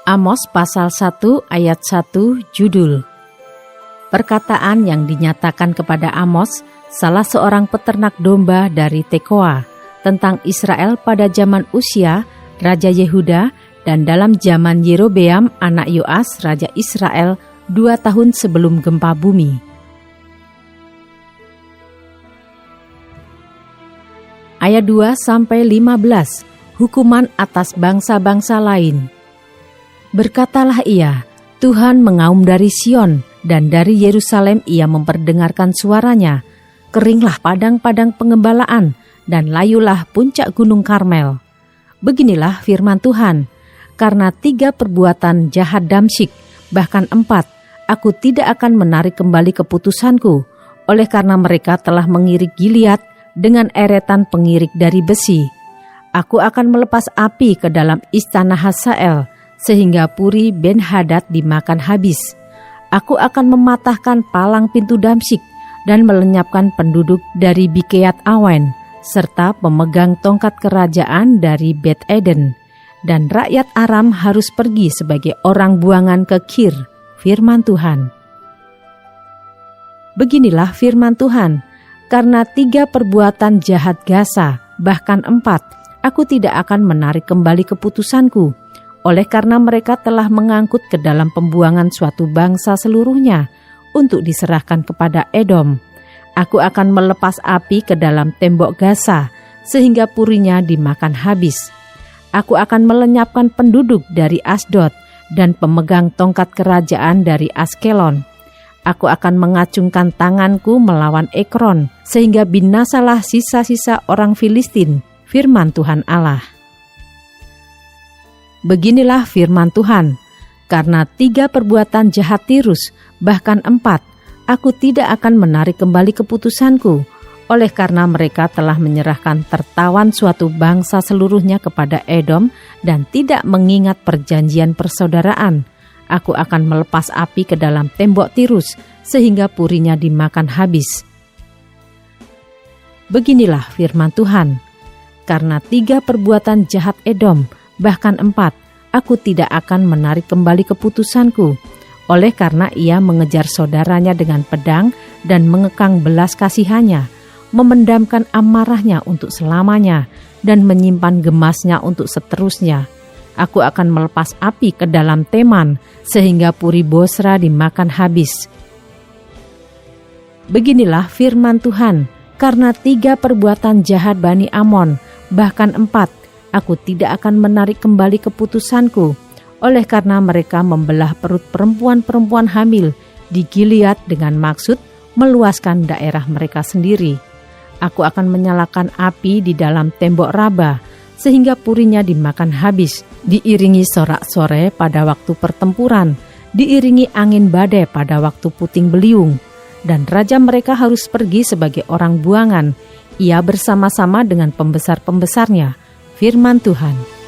Amos pasal 1 ayat 1 judul Perkataan yang dinyatakan kepada Amos, salah seorang peternak domba dari Tekoa, tentang Israel pada zaman Uzia, Raja Yehuda, dan dalam zaman Yerobeam anak Yoas, Raja Israel, 2 tahun sebelum gempa bumi. Ayat 2-15, hukuman atas bangsa-bangsa lain. Berkatalah ia, Tuhan mengaum dari Sion, dan dari Yerusalem ia memperdengarkan suaranya. Keringlah padang-padang pengembalaan, dan layulah puncak gunung Karmel. Beginilah firman Tuhan, karena 3 perbuatan jahat Damsyik, bahkan 4, aku tidak akan menarik kembali keputusanku, oleh karena mereka telah mengirik Gilead dengan eretan pengirik dari besi. Aku akan melepas api ke dalam istana Hazael, sehingga Puri Ben-Hadad dimakan habis. Aku akan mematahkan palang pintu Damsyik dan melenyapkan penduduk dari Bikeat Awen, serta pemegang tongkat kerajaan dari Bet Eden. Dan rakyat Aram harus pergi sebagai orang buangan ke Kir, firman Tuhan. Beginilah firman Tuhan, karena 3 perbuatan jahat Gaza, bahkan 4, aku tidak akan menarik kembali keputusanku, oleh karena mereka telah mengangkut ke dalam pembuangan suatu bangsa seluruhnya untuk diserahkan kepada Edom. Aku akan melepas api ke dalam tembok Gaza, sehingga purinya dimakan habis. Aku akan melenyapkan penduduk dari Asdod dan pemegang tongkat kerajaan dari Askelon. Aku akan mengacungkan tanganku melawan Ekron, sehingga binasalah sisa-sisa orang Filistin, firman Tuhan Allah. Beginilah firman Tuhan, karena 3 perbuatan jahat Tirus, bahkan 4, aku tidak akan menarik kembali keputusanku, oleh karena mereka telah menyerahkan tertawan suatu bangsa seluruhnya kepada Edom dan tidak mengingat perjanjian persaudaraan. Aku akan melepas api ke dalam tembok Tirus, sehingga purinya dimakan habis. Beginilah firman Tuhan, karena 3 perbuatan jahat Edom, bahkan 4, aku tidak akan menarik kembali keputusanku, oleh karena ia mengejar saudaranya dengan pedang dan mengekang belas kasihannya, memendamkan amarahnya untuk selamanya, dan menyimpan gemasnya untuk seterusnya. Aku akan melepas api ke dalam Teman, sehingga Puri Bosra dimakan habis. Beginilah firman Tuhan, karena 3 perbuatan jahat Bani Amon, bahkan 4, aku tidak akan menarik kembali keputusanku, oleh karena mereka membelah perut perempuan-perempuan hamil di Gilead dengan maksud meluaskan daerah mereka sendiri. Aku akan menyalakan api di dalam tembok Raba, sehingga purinya dimakan habis, diiringi sorak-sore pada waktu pertempuran, diiringi angin badai pada waktu puting beliung, dan raja mereka harus pergi sebagai orang buangan, ia bersama-sama dengan pembesar-pembesarnya, firman Tuhan.